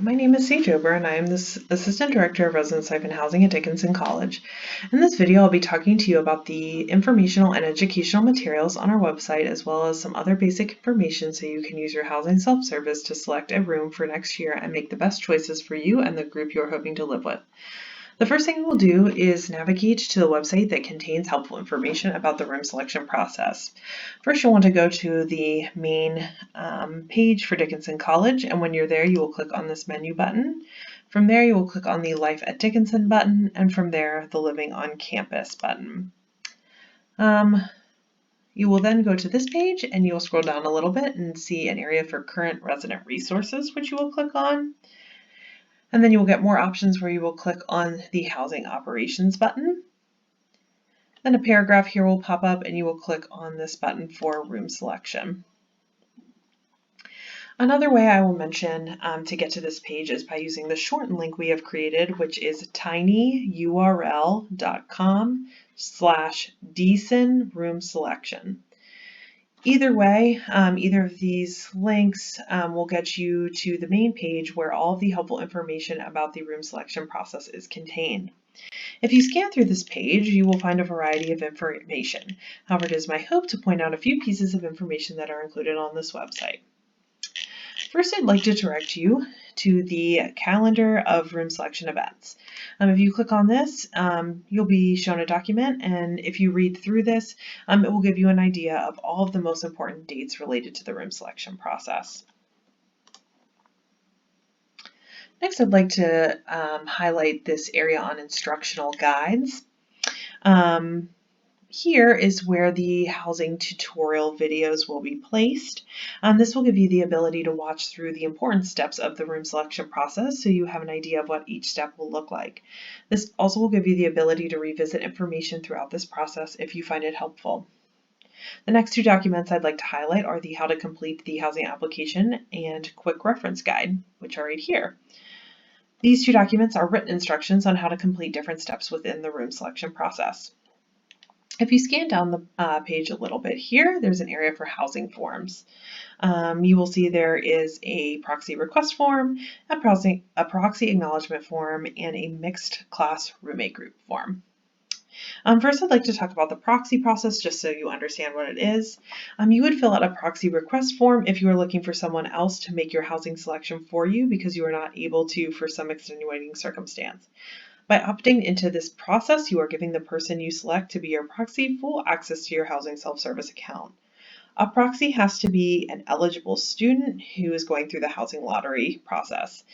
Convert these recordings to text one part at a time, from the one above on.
my name is Sage Ober and I am the Assistant Director of Residence Life and Housing at Dickinson College. In this video, I'll be talking to you about the informational and educational materials on our website, as well as some other basic information so you can use your housing self-service to select a room for next year and make the best choices for you and the group you're hoping to live with. The first thing we'll do is navigate to the website that contains helpful information about the room selection process. First, you'll want to go to the main page for Dickinson College, and when you're there, you will click on this menu button. From there, you will click on the Life at Dickinson button, and from there, the Living on Campus button. You will then go to this page, and you'll scroll down a little bit and see an area for current resident resources, which you will click on. And then you will get more options where you will click on the Housing Operations button. Then a paragraph here will pop up and you will click on this button for room selection. Another way I will mention to get to this page is by using the shortened link we have created, which is tinyurl.com/DSIN room selection. Either way, either of these links will get you to the main page where all of the helpful information about the room selection process is contained. If you scan through this page, you will find a variety of information. However, it is my hope to point out a few pieces of information that are included on this website. First, I'd like to direct you to the calendar of room selection events. If you click on this, you'll be shown a document, and if you read through this, it will give you an idea of all of the most important dates related to the room selection process. Next, I'd like to highlight this area on instructional guides. Here is where the housing tutorial videos will be placed. This will give you the ability to watch through the important steps of the room selection process so you have an idea of what each step will look like. This also will give you the ability to revisit information throughout this process if you find it helpful. The next two documents I'd like to highlight are the How to Complete the Housing Application and Quick Reference Guide, which are right here. These two documents are written instructions on how to complete different steps within the room selection process. If you scan down the page a little bit here, there's an area for housing forms. You will see there is a proxy request form, a proxy acknowledgement form, and a mixed class roommate group form. First, I'd like to talk about the proxy process just so you understand what it is. You would fill out a proxy request form if you are looking for someone else to make your housing selection for you because you are not able to for some extenuating circumstance. By opting into this process, you are giving the person you select to be your proxy full access to your housing self-service account. A proxy has to be an eligible student who is going through the housing lottery process.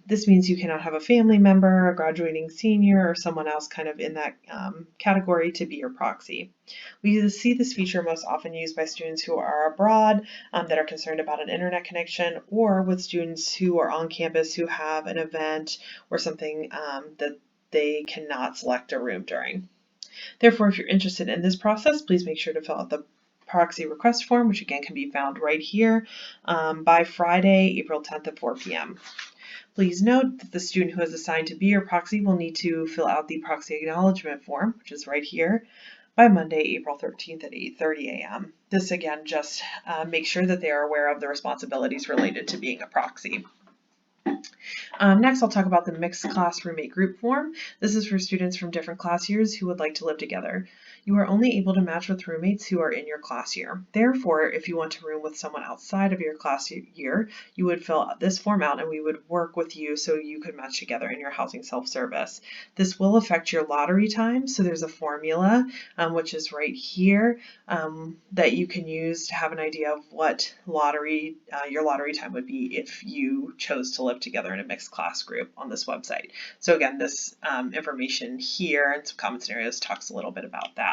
This means you cannot have a family member, a graduating senior, or someone else kind of in that category to be your proxy. We see this feature most often used by students who are abroad that are concerned about an internet connection, or with students who are on campus who have an event or something that they cannot select a room during. Therefore, if you're interested in this process, please make sure to fill out the proxy request form, which again can be found right here, by Friday, April 10th at 4 p.m. Please note that the student who is assigned to be your proxy will need to fill out the proxy acknowledgement form, which is right here, by Monday, April 13th at 8:30 a.m. This again just makes sure that they are aware of the responsibilities related to being a proxy. Next, I'll talk about the mixed class roommate group form. This is for students from different class years who would like to live together. You are only able to match with roommates who are in your class year. Therefore, if you want to room with someone outside of your class year, you would fill this form out and we would work with you so you could match together in your housing self-service. This will affect your lottery time, so there's a formula, which is right here, that you can use to have an idea of what your lottery time would be if you chose to live together in a mixed class group on this website. So again, this information here and some common scenarios talks a little bit about that.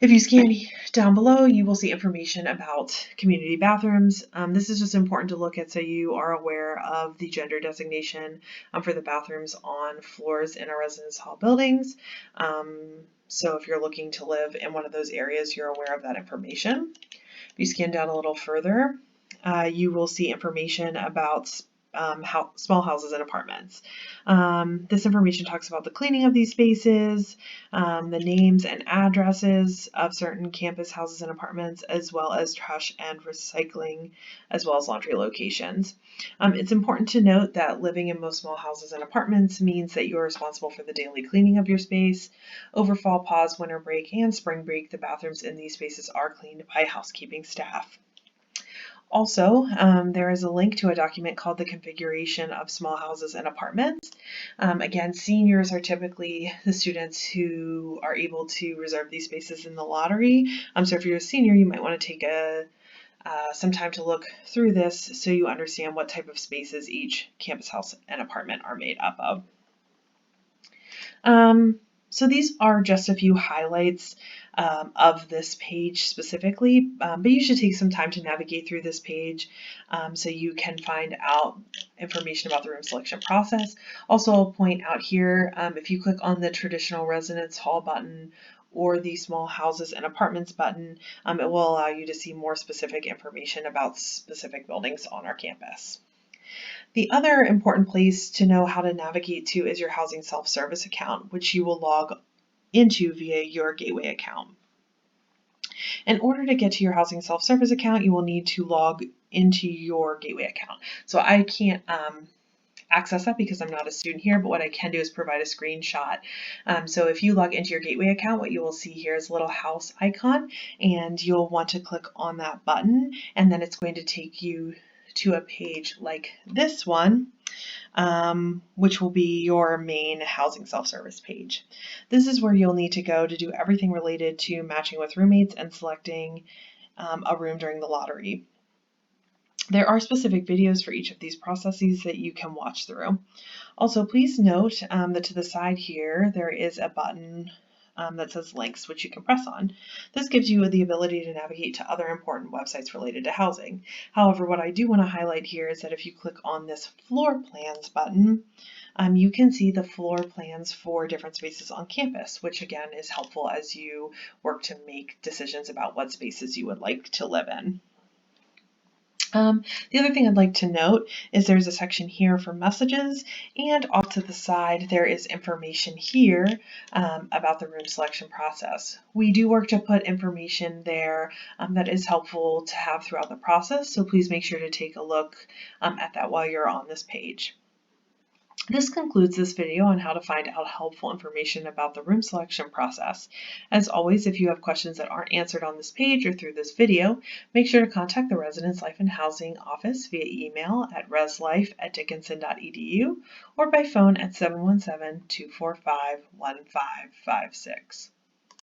If you scan down below, you will see information about community bathrooms. This is just important to look at so you are aware of the gender designation for the bathrooms on floors in our residence hall buildings. So if you're looking to live in one of those areas, you're aware of that information. If you scan down a little further, you will see information about small houses and apartments. This information talks about the cleaning of these spaces, the names and addresses of certain campus houses and apartments, as well as trash and recycling, as well as laundry locations. It's important to note that living in most small houses and apartments means that you are responsible for the daily cleaning of your space. Over fall, pause, winter break, and spring break, the bathrooms in these spaces are cleaned by housekeeping staff. Also, there is a link to a document called the Configuration of Small Houses and Apartments. Again, seniors are typically the students who are able to reserve these spaces in the lottery. So if you're a senior, you might want to take some time to look through this so you understand what type of spaces each campus house and apartment are made up of. So these are just a few highlights of this page specifically, but you should take some time to navigate through this page so you can find out information about the room selection process. Also, I'll point out here, if you click on the traditional residence hall button or the small houses and apartments button, it will allow you to see more specific information about specific buildings on our campus. The other important place to know how to navigate to is your housing self-service account, which you will log into via your gateway account. In order to get to your housing self-service account, you will need to log into your gateway account. So I can't access that because I'm not a student here, but what I can do is provide a screenshot. So if you log into your gateway account, what you will see here is a little house icon, and you'll want to click on that button, and then it's going to take you to a page like this one, which will be your main housing self-service page. This is where you'll need to go to do everything related to matching with roommates and selecting a room during the lottery. There are specific videos for each of these processes that you can watch through. Also, please note that to the side here, there is a button that says links, which you can press on. This gives you the ability to navigate to other important websites related to housing. However, what I do want to highlight here is that if you click on this floor plans button, you can see the floor plans for different spaces on campus, which again is helpful as you work to make decisions about what spaces you would like to live in. The other thing I'd like to note is there's a section here for messages, and off to the side there is information here about the room selection process. We do work to put information there that is helpful to have throughout the process, so please make sure to take a look at that while you're on this page. This concludes this video on how to find out helpful information about the room selection process. As always, if you have questions that aren't answered on this page or through this video, make sure to contact the Residence Life and Housing Office via email at reslife@dickinson.edu or by phone at 717-245-1556.